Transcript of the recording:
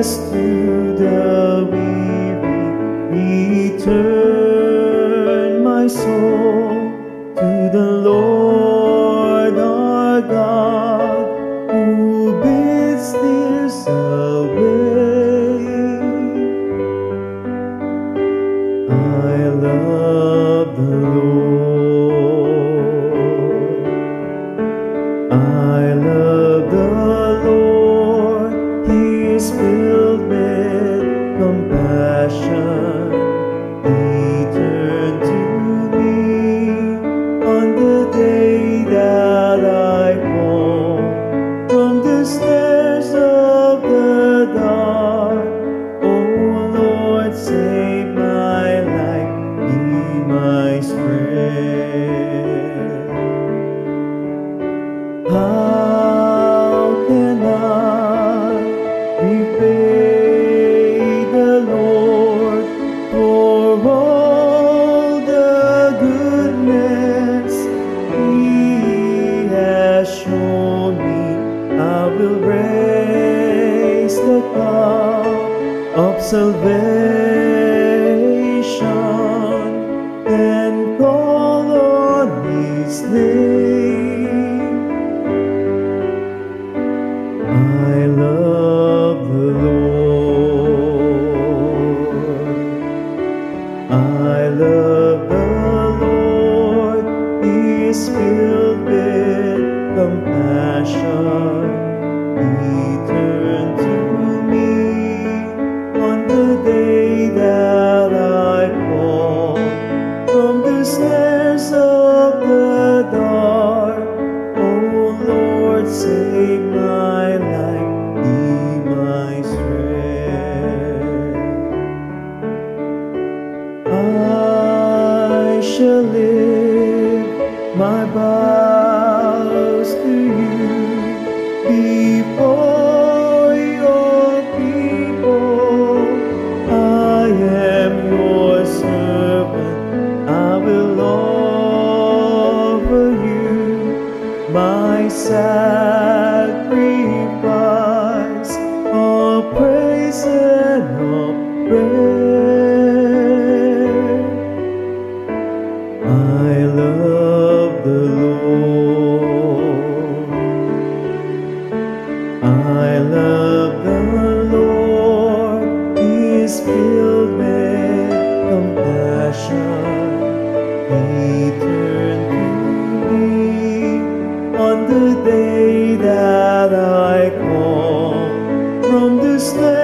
rest to the weary. Return my soul to the Lord our God, who bids this away. I love the Lord. I love the Lord. He is filled with compassion. He turned to me on the day that I fall from the snares of the dark. Oh Lord, save my life, be my strength. How can I repay the Lord for all the goodness He has shown me? I will raise the cup of salvation and call on His name. I love the Lord. I love the Lord. He is filled with compassion. He turned to me on the day that I fall from the snares of the dark. Oh Lord, save my life, be my strength. I shall lift my vows to you before your people. I am your servant. I will offer you my sacrifice of praise and of prayer. I love the Lord. I love the Lord. He is filled with compassion. He turned to me on the day that I call from the snares